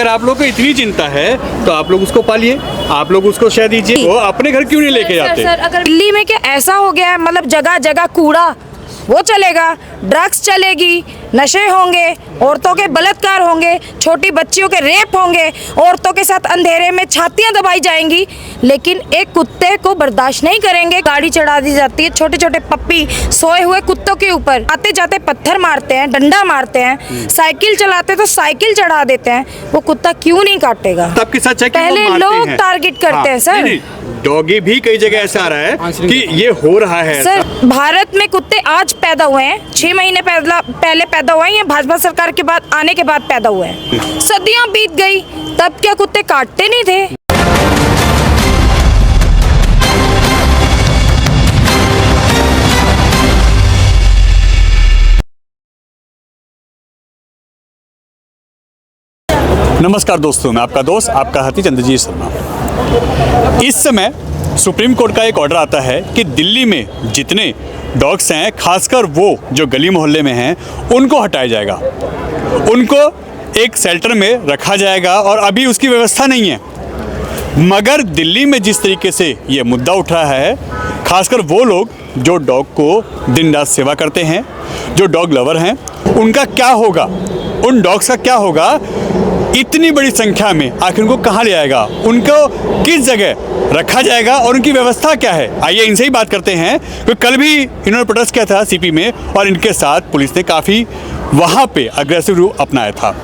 अगर आप लोग को इतनी चिंता है तो आप लोग उसको पालिए, आप लोग उसको शह दीजिए, वो अपने घर क्यों नहीं लेके जाते? सर अगर दिल्ली में क्या ऐसा हो गया है, मतलब जगह जगह कूड़ा वो चलेगा, ड्रग्स चलेगी, नशे होंगे, औरतों के बलात्कार होंगे, छोटी बच्चियों के रेप होंगे, औरतों के साथ अंधेरे में छातियां दबाई जाएंगी, लेकिन एक कुत्ते को बर्दाश्त नहीं करेंगे। गाड़ी चढ़ा दी जाती है, छोटे छोटे पप्पी सोए हुए कुत्तों के ऊपर, आते जाते पत्थर मारते हैं, डंडा मारते हैं, साइकिल चलाते तो साइकिल चढ़ा देते हैं, वो कुत्ता क्यों नहीं काटेगा? सबके साथ पहले लोग टारगेट करते हैं सर। डॉगी भी कई जगह ऐसा आ रहा है कि ये हो रहा है सर। भारत में कुत्ते आज पैदा हुए हैं, 6 महीने पहले पैदा हुए हैं, ये भाजपा सरकार के बाद आने के बाद पैदा हुए हैं। सदियां बीत गई, तब क्या कुत्ते काटते नहीं थे? नमस्कार दोस्तों, मैं आपका दोस्त, आपका हाथी चंद्रजीत शर्मा। इस समय सुप्रीम कोर्ट का एक ऑर्डर आता है कि दिल्ली में जितने डॉग्स हैं, खासकर वो जो गली मोहल्ले में हैं, उनको हटाया जाएगा, उनको एक शेल्टर में रखा जाएगा और अभी उसकी व्यवस्था नहीं है। मगर दिल्ली में जिस तरीके से ये मुद्दा उठ रहा है, खासकर वो लोग जो डॉग को दिन रात सेवा करते हैं, जो डॉग लवर हैं, उनका क्या होगा, उन डॉग्स का क्या होगा? इतनी बड़ी संख्या में आखिर उनको कहाँ ले आएगा, उनको किस जगह रखा जाएगा और उनकी व्यवस्था क्या है? आइए इनसे ही बात करते हैं। तो कल भी इन्होंने प्रोटेस्ट किया था सीपी में और इनके साथ पुलिस ने काफ़ी वहाँ पे अग्रेसिव रूप अपनाया था।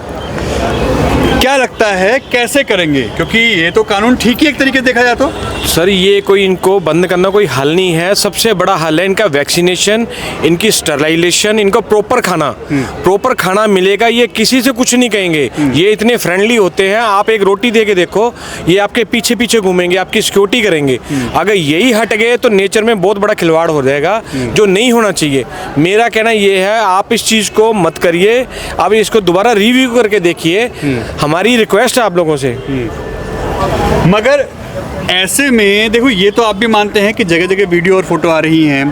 क्या लगता है कैसे करेंगे, क्योंकि ये तो कानून ठीक ही एक तरीके से देखा जाए तो? सर ये कोई इनको बंद करना कोई हल नहीं है। सबसे बड़ा हल है इनका वैक्सीनेशन, इनकी स्टरलाइजेशन, इनको प्रॉपर खाना मिलेगा। ये किसी से कुछ नहीं कहेंगे, ये इतने फ्रेंडली होते हैं। आप एक रोटी दे के देखो, ये आपके पीछे पीछे घूमेंगे, आपकी सिक्योरिटी करेंगे। अगर यही हट गए तो नेचर में बहुत बड़ा खिलवाड़ हो जाएगा, जो नहीं होना चाहिए। मेरा कहना ये है, आप इस चीज़ को मत करिए, आप इसको दोबारा रिव्यू करके देखिए, हमारी रिक्वेस्ट है आप लोगों से। मगर ऐसे में देखो, ये तो आप भी मानते हैं कि जगह जगह वीडियो और फोटो आ रही हैं,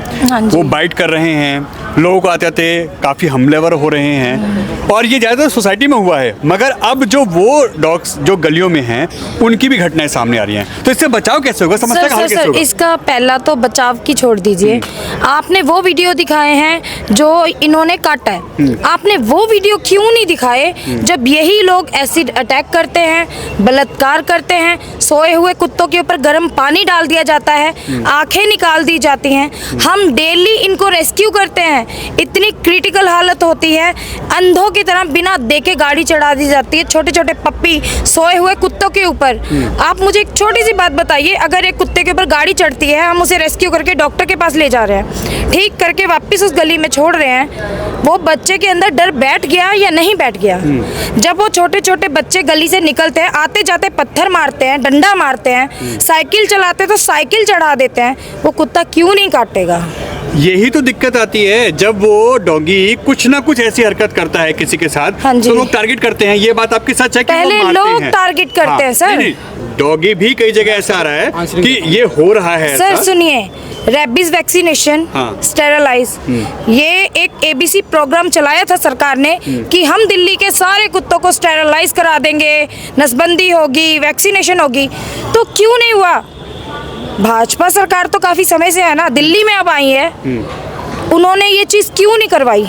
वो बाइट कर रहे हैं, लोगों को आते आते काफ़ी हमलेवर हो रहे हैं, और ये ज़्यादातर सोसाइटी में हुआ है। मगर अब जो वो डॉग्स जो गलियों में हैं, उनकी भी घटनाएं सामने आ रही हैं, तो इससे बचाव कैसे होगा? समस्या का हल कैसे होगा? इसका पहला तो बचाव की छोड़ दीजिए, आपने वो वीडियो दिखाए हैं जो इन्होंने काटा है, आपने वो वीडियो क्यों नहीं दिखाए जब यही लोग एसिड अटैक करते हैं, बलात्कार करते हैं, सोए हुए कुत्तों के ऊपर गर्म पानी डाल दिया जाता है, आंखें निकाल दी जाती हैं, हम डेली इनको रेस्क्यू करते हैं, इतनी क्रिटिकल हालत होती है, अंधों की तरह बिना देखे गाड़ी चढ़ा दी जाती है, छोटे छोटे पप्पी सोए हुए कुत्तों के ऊपर। आप मुझे एक छोटी सी बात बताइए, अगर एक कुत्ते के ऊपर गाड़ी चढ़ती है, हम उसे रेस्क्यू करके डॉक्टर के पास ले जा रहे हैं, ठीक करके वापस उस गली में छोड़ रहे हैं, वो बच्चे के अंदर डर बैठ गया या नहीं बैठ गया? जब वो छोटे छोटे बच्चे गली से निकलते हैं, आते जाते पत्थर मारते हैं, डंडा मारते हैं, साइकिल चलाते तो साइकिल चढ़ा देते हैं, वो कुत्ता क्यों नहीं काटेगा? यही तो दिक्कत आती है, जब वो डॉगी कुछ ना कुछ ऐसी हरकत करता है किसी के साथ, तो लोग टारगेट करते हैं। ये बात आपकी सच है कि पहले वो लोग टारगेट करते हैं सर। डॉगी भी कई जगह ऐसा आ रहा है कि ये हो रहा है। सर सुनिए, रेबीज वैक्सीनेशन, स्टेरलाइज, ये एक एबीसी प्रोग्राम चलाया था सरकार ने कि हम दिल्ली के सारे कुत्तों को स्टेरलाइज करा देंगे, नसबंदी होगी, वैक्सीनेशन होगी, तो क्यों नहीं हुआ? भाजपा सरकार तो काफी समय से है ना, दिल्ली में अब आई है, उन्होंने ये चीज क्यों नहीं करवाई?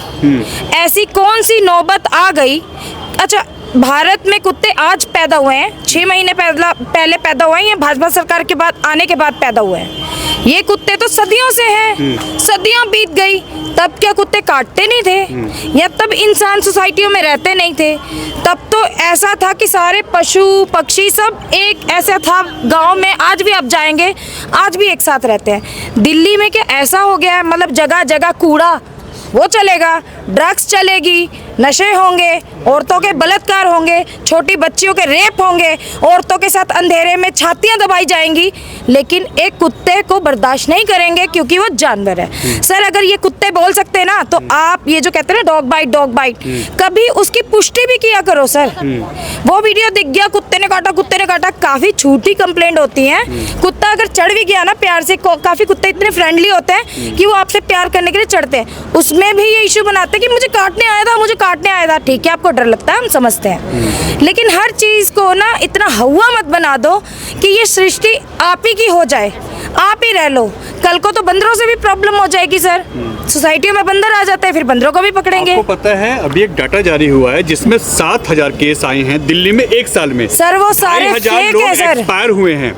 ऐसी कौन सी नौबत आ गई? अच्छा, भारत में कुत्ते आज पैदा हुए हैं, 6 महीने पहले पैदा हुए हैं, ये भाजपा सरकार के बाद आने के बाद पैदा हुए हैं। ये कुत्ते तो सदियों से हैं, सदियां बीत गई, तब क्या कुत्ते काटते नहीं थे? या तब इंसान सोसाइटियों में रहते नहीं थे? तब तो ऐसा था कि सारे पशु पक्षी सब एक ऐसा था गांव में, आज भी आप जाएंगे, आज भी एक साथ रहते हैं। दिल्ली में क्या ऐसा हो गया है, मतलब जगह जगह कूड़ा वो चलेगा, ड्रग्स चलेगी, नशे होंगे, औरतों के बलात्कार होंगे, छोटी बच्चियों के रेप होंगे, औरतों के साथ अंधेरे में छातियां दबाई जाएंगी, लेकिन एक कुत्ते को बर्दाश्त नहीं करेंगे क्योंकि वो जानवर है। सर अगर ये कुत्ते बोल सकते हैं ना, तो आप ये जो कहते हैं ना डॉग बाइट, कभी उसकी पुष्टि भी किया करो सर। वो वीडियो दिख गया, कुत्ते ने काटा, काफी झूठी कंप्लेंट होती है। कुत्ता अगर चढ़ भी गया ना प्यार से, काफी कुत्ते इतने फ्रेंडली होते हैं कि वो आपसे प्यार करने के लिए चढ़ते हैं, उसमें भी ये इश्यू बनाते हैं कि मुझे काटने आया था, मुझे काटने आया था, ठीक है आपको डर लगता है, हम समझते हैं, लेकिन हर चीज को ना इतना हवा मत बना दो कि ये सृष्टि आप ही की हो जाए, आप ही रह लो। कल को तो बंदरों से भी प्रॉब्लम हो जाएगी सर, सोसाइटियों में बंदर आ जाते हैं, फिर बंदरों को भी पकड़ेंगे। आपको पता है अभी एक डाटा जारी हुआ है जिसमें 7,000 केस आए हैं दिल्ली में एक साल में। सर वो सारे 2,500 फेक लोग है सर। एक्सपायर हुए हैं।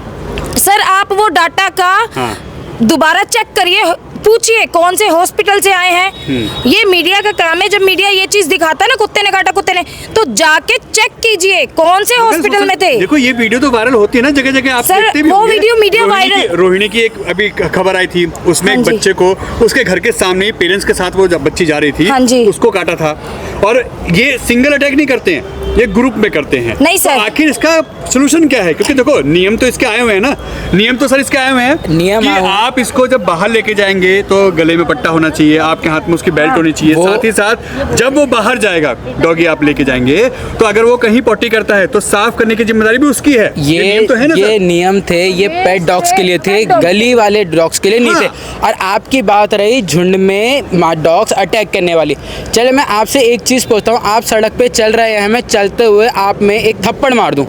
सर आप वो डाटा का दोबारा चेक करिए, पूछिए कौन से हॉस्पिटल से आए हैं। ये मीडिया का काम है, जब मीडिया ये चीज दिखाता है ना कुत्ते ने काटा कुत्ते ने, तो जाके चेक कीजिए कौन से हॉस्पिटल में थे। देखो ये वीडियो तो वायरल होती है ना जगह जगह, आप सर, देखते भी वो होंगे। Video media viral. रोहिणी की एक अभी खबर आई थी, उसमें हाँ एक जी। बच्चे को उसके घर के सामने ही पेरेंट्स के साथ वो जब बच्ची जा रही थी, हाँ जी। उसको काटा था। और ये सिंगल अटैक नहीं करते हैं, ये ग्रुप में करते हैं। नहीं सर। तो आखिर इसका सोल्यूशन क्या है? क्योंकि देखो नियम तो इसके आए हुए हैं ना, नियम तो सर इसके आए हुए हैं नियम कि आए हुए हैं। आप इसको जब बाहर लेके जाएंगे तो गले में पट्टा होना चाहिए, आपके हाथ में उसकी बेल्ट होनी चाहिए, साथ ही साथ जब वो बाहर जाएगा डॉगी आप लेके जाएंगे तो अगर वो कहीं पॉटी करता है तो साफ करने की जिम्मेदारी भी उसकी है। ये नियम तो है ना ये सर? नियम थे, ये पेट डॉग्स के लिए थे, पेट डॉग। गली वाले डॉग्स के लिए नहीं हाँ। थे। और आपकी बात रही झुंड में डॉग्स अटैक करने वाली। चलो मैं आपसे एक चीज़ पूछता हूँ, आप सड़क पे चल रहे हैं, मैं चलते हुए आप में एक थप्पड़ मार दूँ,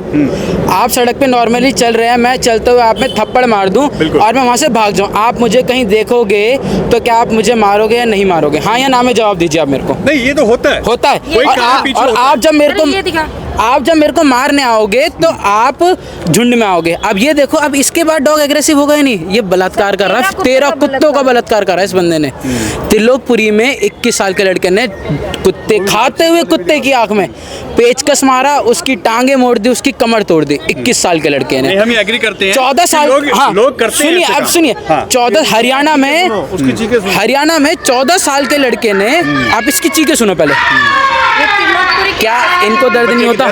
आप सड़क पे नॉर्मली चल रहे हैं, मैं चलते हुए आप में थप्पड़ मार दूँ बिल्कुल। और मैं वहाँ से भाग जाऊँ, आप मुझे कहीं देखोगे तो क्या आप मुझे मारोगे या नहीं मारोगे? हाँ या ना में जवाब दीजिए आप मेरे को। नहीं ये तो होता है। होता है। कोई और कारण पीछे होता है। आप जब मेरे अरे ये दिखा। को आप जब मेरे को मारने आओगे तो आप झुंड में आओगे। अब ये देखो, अब इसके बाद डॉग एग्रेसिव होगा ही नहीं, ये बलात्कार कर रहा है, 13 कुत्तों का बलात्कार कर रहा है इस बंदे ने। त्रिलोकपुरी में 21 साल के लड़के ने कुत्ते खाते हुए कुत्ते की आंख में पेचकस मारा, उसकी टांगे मोड़ दी, उसकी कमर तोड़ दी। 21 साल के लड़के ने। नहीं, हम ये एग्री करते हैं 14 कि साल लोग करते हैं सुनिए, ऐसे अब काम। सुनिए, हाँ। 14 हरियाणा में 14 साल के लड़के ने, आप इसकी चीखें सुनो पहले। क्या इनको दर्द नहीं होता?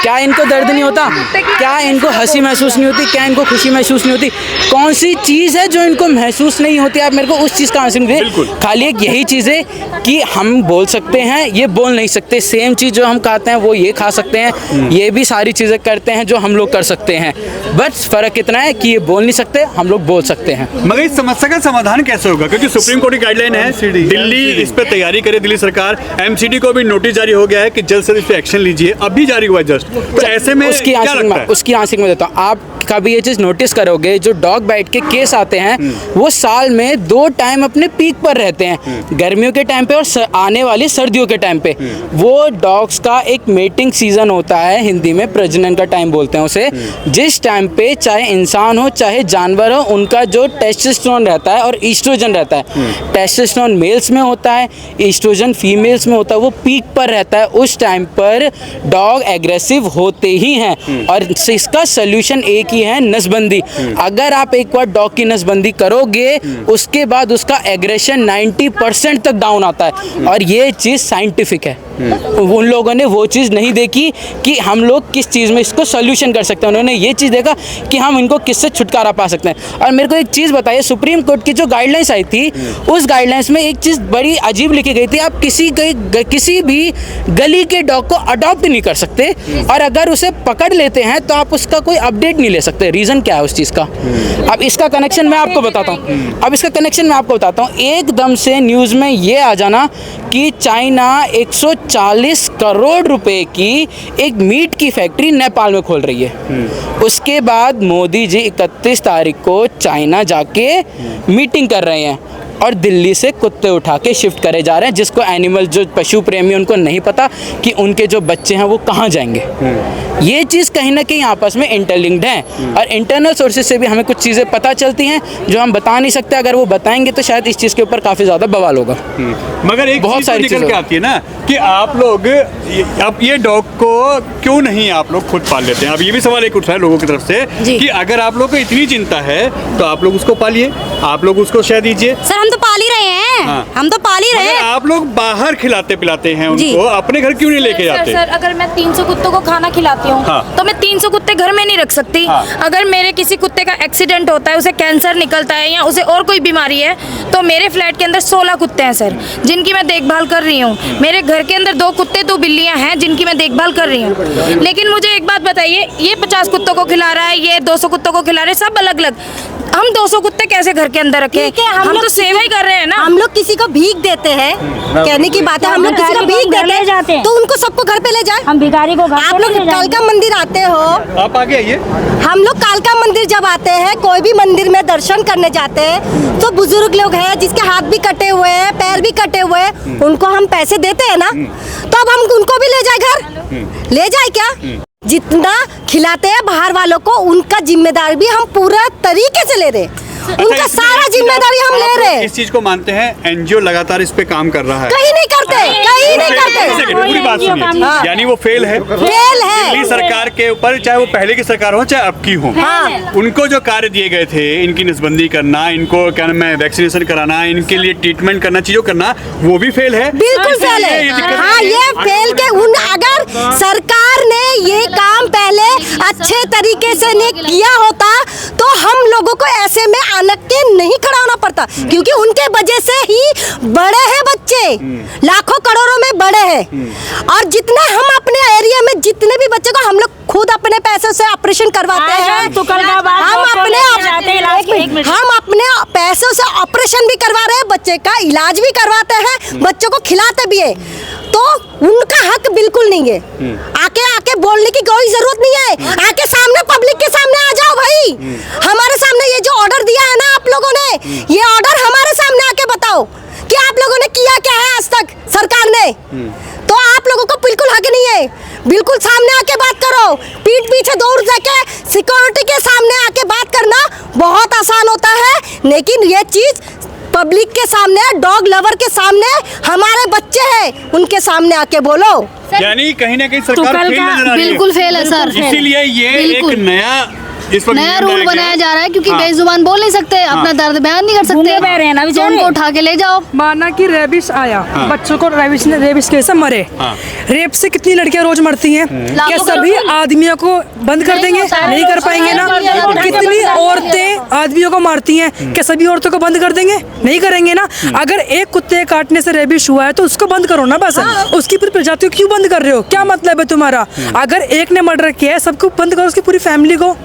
क्या इनको दर्द नहीं होता? क्या इनको हंसी महसूस नहीं होती? क्या इनको खुशी महसूस नहीं होती? कौन सी चीज़ है जो इनको महसूस नहीं होती? आप मेरे को उस चीज़ का आंसर दीजिए। खाली एक यही चीज़ है कि हम बोल सकते हैं, ये बोल नहीं सकते। सेम चीज़ जो हम खाते हैं वो ये खा सकते हैं, ये भी सारी चीज़ें करते हैं जो हम लोग कर सकते हैं। बस फ़र्क इतना है कि ये बोल नहीं सकते, हम लोग बोल सकते हैं। मगर इस समस्या का समाधान कैसे होगा? क्योंकि सुप्रीम कोर्ट की गाइडलाइन है, दिल्ली इस पे तैयारी करे, दिल्ली सरकार। एमसीडी को भी नोटिस जारी हो गया है कि जल्द से जल्द इस पे एक्शन लीजिए, अभी जारी हुआ है जस्ट। तो ऐसे में उसकी क्या आंसर लगता है? उसकी आंसर में देता हूँ। आप कभी ये चीज़ नोटिस करोगे, जो डॉग बाइट के केस आते हैं वो साल में 2 टाइम अपने पीक पर रहते हैं, गर्मियों के टाइम पे और आने वाली सर्दियों के टाइम पे। वो डॉग्स का एक मेटिंग सीजन होता है, हिंदी में प्रजनन का टाइम बोलते हैं उसे, जिस टाइम पे चाहे इंसान हो चाहे जानवर हो, उनका जो टेस्टोस्टेरोन रहता है और ईस्ट्रोजन रहता है, टेस्टोस्टेरोन मेल्स में होता है, ईस्ट्रोजन फीमेल्स में होता है, वो पीक पर रहता है। उस टाइम पर डॉग एग्रेसिव होते ही हैं और इसका सोल्यूशन एक ही है, नसबंदी। अगर आप एक बार डॉग की नसबंदी करोगे उसके बाद उसका एग्रेशन 90% तक डाउन आता है और ये चीज़ साइंटिफिक है। उन लोगों ने वो चीज़ नहीं देखी कि हम लोग किस चीज़ में इसको सोल्यूशन कर सकते हैं, उन्होंने ये चीज़ देखा कि हम इनको किससे छुटकारा पा सकते हैं। और मेरे को एक चीज़ बताइए, सुप्रीम कोर्ट की जो गाइडलाइंस आई थी उस गाइडलाइंस में एक चीज़ बड़ी अजीब लिखी गई थी, आप किसी भी गली के डॉग को अडॉप्ट नहीं कर सकते और अगर उसे पकड़ लेते हैं तो आप उसका कोई अपडेट नहीं ले सकते। रीज़न क्या है उस चीज़ का? अब इसका कनेक्शन मैं आपको बताता हूँ। एकदम से न्यूज़ में ये आ जाना कि चाइना 140 करोड़ रुपए की एक मीट की फैक्ट्री नेपाल में खोल रही है। उसके बाद मोदी जी 31 तारीख को चाइना जाके मीटिंग कर रहे हैं और दिल्ली से कुत्ते उठा के शिफ्ट करे जा रहे हैं, जिसको एनिमल, जो पशु प्रेमी उनको नहीं पता कि उनके जो बच्चे हैं वो कहाँ जाएंगे। ये चीज़ कहीं ना कहीं आपस में इंटरलिंक्ड है और इंटरनल सोर्सेज से भी हमें कुछ चीज़ें पता चलती हैं जो हम बता नहीं सकते। अगर वो बताएंगे तो शायद इस चीज़ के ऊपर काफ़ी ज़्यादा बवाल होगा। मगर एक बहुत चीज़ तो सारी निकल चीज़ें के आती है ना कि आप लोग अब ये डॉग को क्यों नहीं आप लोग खुद पाल लेते हैं? अब ये भी सवाल एक उठ रहा है लोगों की तरफ से कि अगर आप लोग को इतनी चिंता है तो आप लोग उसको पालिए, आप लोग उसको शह दीजिए। सर हम तो पाल ही रहे हैं। हाँ। हम तो पाल ही रहे मगर हैं। आप लोग बाहर खिलाते पिलाते हैं जी। उनको, अपने घर क्यों नहीं लेके जाते? सर अगर मैं 300 कुत्तों को खाना खिलाती हूँ हाँ। तो मैं 300 कुत्ते घर में नहीं रख सकती। हाँ। अगर मेरे किसी कुत्ते का एक्सीडेंट होता है, उसे कैंसर निकलता है या उसे और कोई बीमारी है, तो मेरे फ्लैट के अंदर 16 कुत्ते हैं सर, जिनकी मैं देखभाल कर रही हूँ। मेरे घर के अंदर 2 कुत्ते 2 बिल्लियाँ हैं जिनकी मैं देखभाल कर रही हूँ। लेकिन मुझे एक बात बताइए, ये 50 कुत्तों को खिला रहा है, ये 200 कुत्तों को खिला रहे हैं, सब अलग अलग। हम 200 कुत्ते कैसे घर के अंदर रखें? ठीक है, हम लोग तो सेवा ही कर रहे हैं ना। हम लोग किसी को भीख देते हैं, कहने की बात है, हम लोग किसी को भीख देते हैं तो उनको सबको घर पे ले जाए। हम भिखारी को आप लोग कालका मंदिर आते हो, आप आगे आइए। हम लोग कालका मंदिर जब आते हैं, कोई भी मंदिर में दर्शन करने जाते हैं तो बुजुर्ग लोग हैं जिसके हाथ भी कटे हुए हैं, पैर भी कटे हुए हैं, उनको हम पैसे देते हैं ना, तो अब हम उनको भी ले जाए घर, ले जाए क्या? जितना खिलाते हैं बाहर वालों को, उनका जिम्मेदारी भी हम पूरा तरीके से ले रहे हैं, उनका सारा जिम्मेदारी हम ले रहे हैं। इस चीज को मानते हैं एनजीओ लगातार इस पे काम कर रहा है? कहीं नहीं करते, कहीं नहीं एक सेकंड, पूरी बात NGO काम सुनिए। नहीं। यानी वो फेल है, फेल है। दिल्ली सरकार के ऊपर, चाहे वो पहले की सरकार हो चाहे अब की हो, उनको जो कार्य दिए गए थे, इनकी नसबंदी करना, इनको क्या नाम है वैक्सीनेशन कराना, इनके लिए ट्रीटमेंट करना, चीजों करना, वो भी फेल है। बिल्कुल फेल है। हाँ, ये फेल के उन, अगर सरकार ने ये काम पहले अच्छे तरीके से ने किया होता तो हम लोगों को ऐसे में आनक के नहीं खड़ा होना पड़ता, क्योंकि उनके वजह से ही बड़े हैं बच्चे, लाखों करोड़ों में बड़े हैं। और जितना हम अपने एरिया में जितने भी बच्चे को हम लोग खुद अपने पैसों से ऑपरेशन करवाते हैं, हम अपने पैसों से ऑपरेशन भी करवा रहे हैं, बच्चे का इलाज भी करवाते हैं, बच्चों को खिलाते भी है, तो उनका हक बिल्कुल नहीं है। आके बोलने की कोई जरूरत नहीं है, आके सामने पब्लिक के सामने आ जाओ भाई, हमारे सामने ये जो ऑर्डर दिया है ना आप लोगों ने, ये ऑर्डर हमारे सामने आके बताओ कि आप लोगों ने किया क्या है आज तक सरकार ने। तो आप लोगों को बिल्कुल हक नहीं है, बिल्कुल सामने आके बात करो। पीठ पीछे दौड़ जाके सिक्योरिटी के सामने आके बात करना बहुत आसान होता है, लेकिन ये चीज पब्लिक के सामने, डॉग लवर के सामने, हमारे बच्चे हैं उनके सामने आके बोलो। यानी कहीं ना कहीं सरकार फेल नजर आ रही है। बिल्कुल फेल है सर। इसीलिए ये एक नया इस वक्त नया नियम रूल लाया बनाया गया। जा रहा है, क्योंकि हाँ। बेजुबान बोल नहीं सकते, अपना दर्द बयान नहीं कर गूंगे बह रहे हैं ना सकते, तो बेचारे। उनको उठा के ले जाओ। माना कि रेबिस आया, बच्चों को रेबिस के से मरे, रेप से कितनी लड़कियां रोज मरती हैं, क्या लाखों सभी करोड़। आदमियों को बंद कर देंगे? नहीं कर पाएंगे ना। कितनी औरतें आदमियों को मारती हैं, क्या सभी औरतों को बंद कर देंगे? नहीं करेंगे ना। अगर एक कुत्ते काटने से रेबिस हुआ है तो उसको बंद करो ना, बस। उसकी पूरी प्रजाति को क्यों बंद कर रहे हो? क्या मतलब है तुम्हारा? अगर एक ने मर्डर किया है, सबको बंद करो, उसकी पूरी फैमिली को।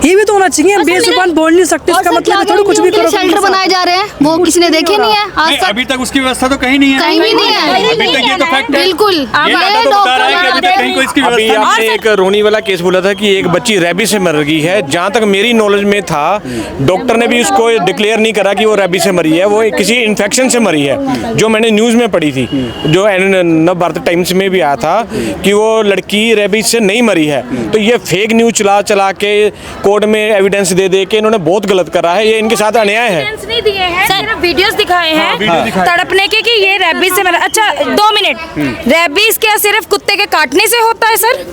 ये भी तो होना चाहिए। बेजुबान बोल नहीं सकते, इसका मतलब है थोड़ा कुछ भी करो। शेल्टर बनाए जा रहे हैं, वो किसी ने देखे नहीं है आज नहीं, तक, अभी तक उसकी व्यवस्था तो कहीं नहीं है। कहीं भी नहीं है। अभी तक ये तो फैक्ट है। बिल्कुल। ये दादा तो बता रहा है कि अभी तक कहीं कोई इसकी अभी व्यवस्था आपने एक रोनी वाला केस बोला था कि एक बच्ची रेबीज से मर गई है। जहाँ तक मेरी नॉलेज में था, डॉक्टर ने भी उसको डिक्लेयर नहीं करा कि वो रेबीज से मरी है, वो किसी इन्फेक्शन से मरी है, जो मैंने न्यूज़ में पढ़ी थी, जो नव भारत टाइम्स में भी आया था कि वो लड़की रेबीज से नहीं मरी है। तो ये फेक न्यूज़ चला के कोर्ट में एविडेंस दे के इन्होंने बहुत गलत करा है। ये इनके साथ अन्याय है। एविडेंस नहीं दिए हैं, सिर्फ वीडियोस दिखाए हैं तड़पने के कि ये रेबीज से मरा। अच्छा 2 मिनट, रेबीज क्या सिर्फ कुत्ते के काटने से होता है सर?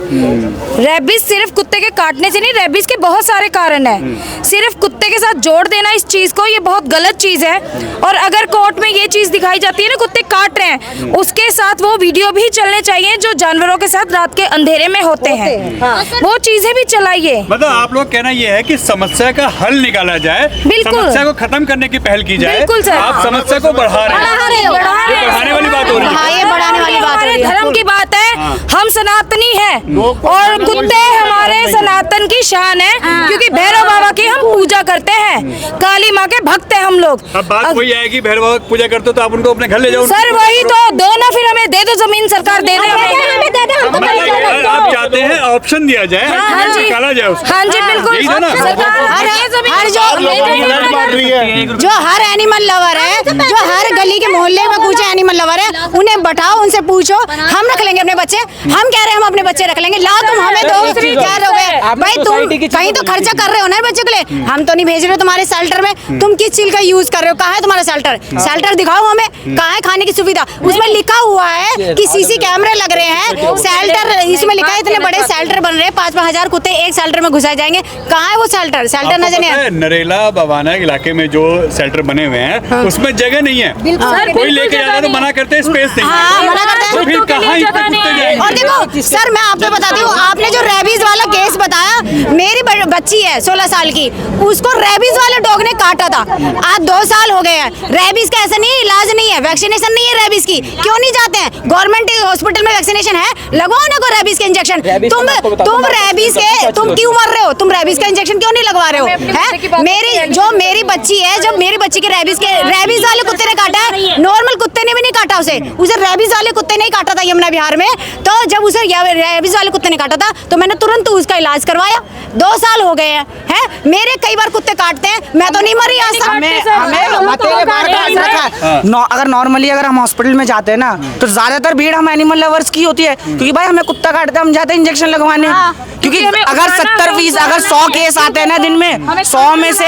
रेबीज सिर्फ कुत्ते के काटने से नहीं, रेबीज के बहुत सारे कारण हैं। सिर्फ कुत्ते के साथ जोड़ देना इस चीज को, ये बहुत गलत चीज है। और अगर कोर्ट में ये चीज दिखाई जाती है ना, कुत्ते काट रहे हैं, उसके साथ वो वीडियो भी चलने चाहिए जो जानवरों के साथ रात के अंधेरे में होते हैं, वो चीजें भी चलाइए। मतलब आप लोग कहना ये है कि समस्या का हल निकाला जाए, बिल्कुल। समस्या को खत्म करने की पहल की जाए। बिल्कुल सर। आप समस्या को बढ़ा रहे हैं। ये बढ़ाने वाली बात हो रही हाँ, है। ये बढ़ाने वाली बात हो रही है। धर्म की बात है, हम सनातनी हैं और कुत्ते हमारे सनातन की शान है, क्योंकि भैरव बाबा की हम पूजा करते हैं, काली माँ के भक्त हैं हम लोग। अब बात वही आएगी, भैरव बाबा की पूजा करते हो तो आप उनको अपने घर ले जाओ। सर वही तो, दो ना, फिर हमें दे दो जमीन, सरकार दे दे हमें। मतलब आप चाहते हैं ऑप्शन दिया जाए, हाँ जी, निकाला जाए उसको। हाँ जी बिल्कुल। यही था ना? जो हर एनिमल लवर है, जो हर गली के मोहल्ले में कुछ एनिमल लवर है, उन्हें बैठाओ, उनसे पूछो, हम रख लेंगे अपने बच्चे। हम कह रहे हैं हम अपने बच्चे रख लेंगे, लाओ तुम हमें दो। क्या लोगे भाई? तुम कहीं तो खर्चा कर रहे हो ना बच्चे के लिए, हम तो नहीं भेज रहे हो तुम्हारे शेल्टर में। तुम किस चीज का यूज कर रहे हो? कहाँ है तुम्हारा शेल्टर? शेल्टर दिखाओ हमें, कहाँ है खाने की सुविधा? उसमें लिखा हुआ है कि सीसी कैमरे लग रहे हैं, शेल्टर इसमें लिखा है, इतने बड़े शेल्टर बन रहे हैं, 5-5 हजार कुत्ते एक शेल्टर में घुसाए जाएंगे। कहाँ है वो शेल्टर? शेल्टर नजर नहीं है। नरेला बवाना इलाके में जो शेल्टर बने हुए हैं, उसमें जगह नहीं है। सर, कोई बिल्कुल लेके जगह जाता है तो नहीं मना करते हैं, स्पेस नहीं हाँ, है। मना करते हैं। तो फिर कहाँ इतने कुत्ते जाएंगे? और देखो सर, मैं आपको बताती हूँ, आपने जो रेबीज वाला केस बताया, मेरी बच्ची है 16 साल की, उसको रेबीज वाले डॉग ने काटा था। आज 2 साल हो गए हैं। रेबीज का ऐसा नहीं, इलाज नहीं है, वैक्सीनेशन नहीं है रेबीज की। क्यों नहीं जाते हैं? गवर्नमेंट हॉस्पिटल में वैक्सीनेशन है, लगवाओ ना को रेबीज के इंजेक्शन। तुम रेबीज के, तुम क्यों मर रहे हो? तुम रेबीज का इंजेक्शन क्यों नहीं लगवा रहे हो? है मेरी बच्ची है, जब मेरी बच्ची के रेबीज वाले कुत्ते ने काटा कुत्ते ने भी नहीं काटा उसे रेबीज वाले कुत्ते ने ही काटा था यमुना विहार में। तो जब उसे रेबीज वाले कुत्ते ने काटा था तो मैंने तुरंत उसका इलाज करवाया। 2 साल हो गए हैं मेरे कई बार कुत्ते काटते हैं, मैं तो नहीं मरी आज तक। अगर नॉर्मली अगर हम हॉस्पिटल में जाते हैं ना तो ज्यादातर भीड़ हम एनिमल लवर्स की होती है, क्योंकि भाई हमें कुत्ता काटता है, हम जाते हैं इंजेक्शन लगवाने। क्योंकि अगर 70-20 अगर 100 केस आते हैं ना दिन में, 100 में से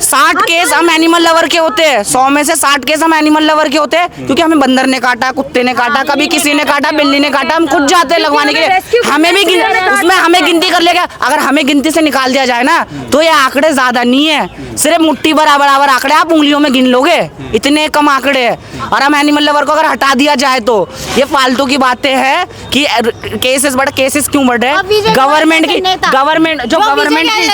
60 केस हम एनिमल लवर के होते हैं। 100 में से 60 केस हम एनिमल लवर के होते हैं, क्योंकि हमें बंदर ने काटा, कुत्ते ने काटा, कभी किसी ने काटा, बिल्ली ने काटा, हम खुद जाते हैं लगवाने के लिए। हमें भी उसमें हमें गिनती कर लेगा। अगर हमें गिनती से निकाल दिया जाए ना तो ये आंकड़े ज्यादा नहीं है, सिर्फ मुट्ठी बराबर आंकड़े आप उंगलियों में गिन लोगे, इतने कम आंकड़े हैं। और हम एनिमल लवर को अगर हटा दिया जाए तो ये फालतू की बातें हैं कि केसेस क्यों बढ़ रहे हैं। गवर्नमेंट की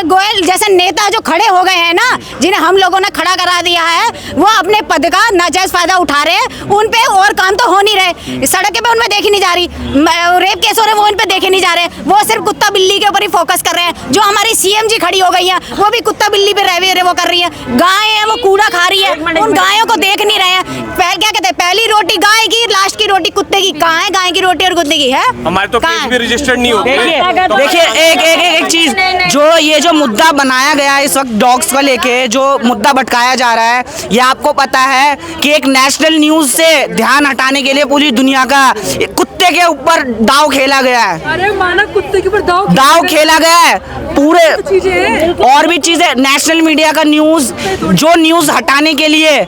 गोयल जैसे नेता जो खड़े हो गए हैं ना, जिन्हें हम लोगों ने खड़ा करा दिया है, वो अपने पद का नाजायज फायदा उठा रहे हैं। उन पे और काम तो हो नहीं रहे, सड़क पे उनमें देखी नहीं जा रही, रेप केस हो रहे वो उन पे देखे नहीं जा रहे, वो सिर्फ कुत्ता बिल्ली के ऊपर ही फोकस कर रहे हैं। जो हमारी सीएम जी खड़ी हो गई है वो भी कुत्ता बिल्ली पे वो कर रही है। गाय है वो कूड़ा खा रही है, उन गायों को देख नहीं रहे हैं। क्या कहते हैं, पहली रोटी गाय की, लास्ट की रोटी कुत्ते की। कहाँ है गाय की रोटी और कुत्ते की है? हमारे तो केस भी रजिस्टर्ड नहीं होते। देखिए एक चीज जो मुद्दा बनाया गया है इस वक्त डॉग्स को लेके, जो मुद्दा भटकाया जा रहा है, ये आपको पता है कि एक नेशनल न्यूज से ध्यान हटाने के लिए पूरी दुनिया का कुत्ते के ऊपर दाव खेला गया है। अरे माना कुत्ते के ऊपर दाव खेला गया है पूरे, और भी चीजें। नेशनल मीडिया का न्यूज हटाने के लिए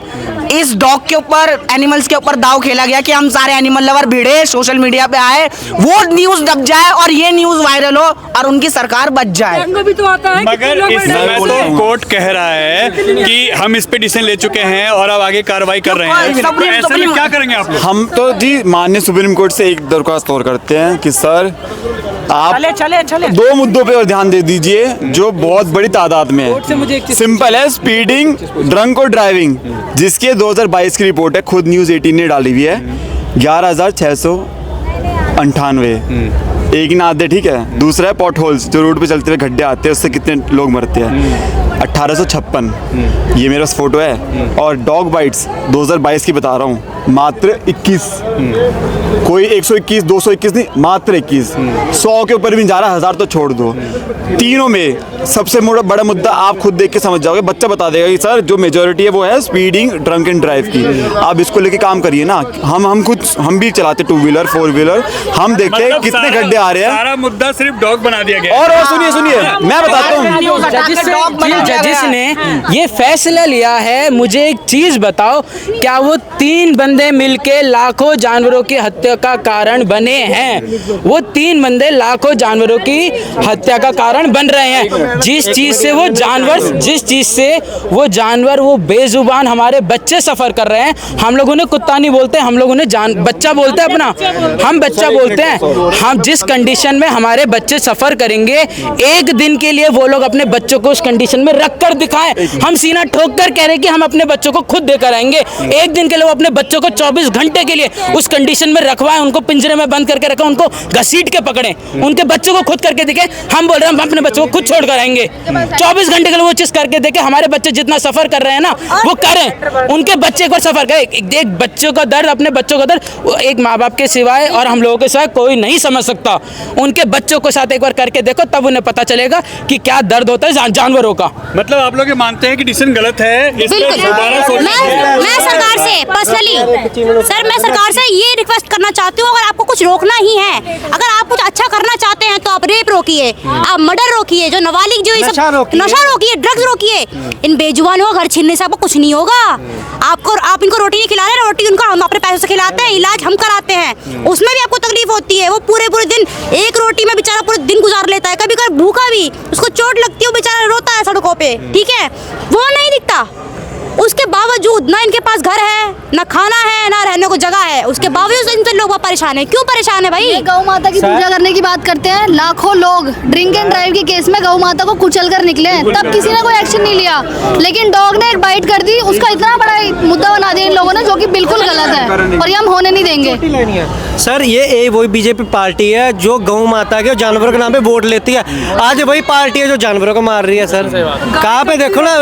इस डॉग के ऊपर, एनिमल्स के ऊपर दाव खेला गया कि हम सारे एनिमल लवर भिड़े सोशल मीडिया पे आए, वो न्यूज दब जाए और ये न्यूज वायरल हो और उनकी सरकार बच जाए। भी तो आता है, मगर इस समय तो कोर्ट कह रहा है कि हम इस पे डिसीजन ले चुके हैं और अब आगे कार्रवाई कर रहे हैं। ऐसे में क्या करेंगे आप लोग? हम तो जी माननीय सुप्रीम कोर्ट से एक दरख्वास्त और करते हैं कि सर आप चले 2 मुद्दों पे और ध्यान दे दीजिए जो बहुत बड़ी तादाद में है। सिंपल है, स्पीडिंग, ड्रंक और ड्राइविंग, जिसके 2022 की रिपोर्ट है, खुद न्यूज़ 18 ने डाली हुई है। 11,698 एक ही ना आते, ठीक है। दूसरा है पॉट होल्स, जो रोड पे चलते हुए गड्ढे आते हैं, उससे कितने लोग मरते हैं। 1856 ये मेरे पास फोटो है। और डॉग बाइट्स 2022 की बता रहा हूँ, मात्र 21, कोई 121 221 नहीं, मात्र 21। 100 के ऊपर भी जा रहा, 1000 तो छोड़ दो। तीनों में सबसे बड़ा मुद्दा आप खुद देख के समझ जाओगे, बच्चा बता देगा कि सर जो मेजोरिटी है वो है स्पीडिंग, ड्रंक एंड ड्राइव की। आप इसको लेके काम करिए ना। हम भी चलाते 2 व्हीलर 4 व्हीलर, हम देखते हैं कितने गड्ढे आ रहे हैं। सारा मुद्दा सिर्फ डॉग बना दिया गया। और सुनिए मैं बताता हूँ, जजिस ने ये फैसला लिया है। मुझे एक चीज बताओ, क्या वो 3 बंदे मिलके लाखों जानवरों की हत्या का कारण बने हैं? वो 3 बंदे लाखों जानवरों की हत्या का कारण बन रहे हैं। जिस चीज से वो जानवर वो बेजुबान हमारे बच्चे सफर कर रहे हैं। हम लोगों ने कुत्ता नहीं बोलते, हम लोगों ने बच्चा बोलते हैं अपना, हम बच्चा बोलते हैं। हम जिस कंडीशन में हमारे बच्चे सफर करेंगे, एक दिन के लिए वो लोग अपने बच्चों को उस कंडीशन में रख कर दिखाएं। हम सीना ठोक कर कह रहे हैं कि हम अपने बच्चों को खुद देकर आएंगे। एक दिन के लिए वो अपने बच्चों को 24 घंटे के लिए उस कंडीशन में रखवाएं, उनको पिंजरे में बंद करके रखें, उनको घसीट के पकड़ें, उनके बच्चों को खुद करके दिखे। हम बोल रहे हैं हम अपने बच्चों को खुद छोड़ कर आएंगे। 24 घंटे के लिए वो चीज करके देखे। हमारे बच्चे जितना सफर कर रहे हैं ना, वो करें, उनके बच्चे एक बार सफर करें। एक बच्चों का दर्द, अपने बच्चों का दर्द एक माँ बाप के सिवाय और हम लोगों के सिवाय कोई नहीं समझ सकता। उनके बच्चों के साथ एक बार करके देखो, तब उन्हें पता चलेगा कि क्या दर्द होता है जानवरों का। मतलब आप लोग ये मानते हैं कि डिसीजन गलत है, इस पे बिल्कुल। दोबारा सोचना चाहिए। मैं सरकार से पर्सनली मैं सरकार से ये रिक्वेस्ट करना चाहती हूँ, अगर आपको कुछ रोकना ही है, अगर आप कुछ अच्छा करना चाहते हैं तो आप रेप रोकिए, आप मर्डर रोकिए, जो नाबालिग जो नशा रोकिए, ड्रग्स रोकिए। इन बेजुबानों का घर छीनने से आपको कुछ नहीं होगा। आप इनको रोटी नहीं खिला रहे, रोटी उनको हम अपने पैसों से खिलाते हैं, इलाज हम कराते हैं, उसमें भी आपको तकलीफ होती है। वो पूरे दिन एक रोटी में बेचारा पूरे दिन गुजार लेता है, कभी कभी भूखा भी, उसको चोट लगती है, वो बेचारा रोता है सड़कों पे, ठीक है, वो नहीं दिखता। उसके बावजूद ना इनके पास घर है, ना खाना है, ना रहने को जगह है, उसके बावजूद इन पे लोग परेशान है। क्यों परेशान है भाई? गौ माता की पूजा करने की बात करते हैं, लाखों लोग ड्रिंक एंड ड्राइव के केस में गौ माता को कुचल कर निकले हैं, तब किसी ने कोई एक्शन नहीं लिया। लेकिन डॉग ने एक बाइट कर दी, उसका इतना बड़ा मुद्दा बना दिया इन लोगों ने, जो कि बिल्कुल गलत है और ये हम होने नहीं देंगे। सर ये वही बीजेपी पार्टी है जो गौ माता के और जानवरों के नाम पे वोट लेती है। आज वही पार्टी है जो जानवरों को मार रही है। सर कहाँ पे देखो ना,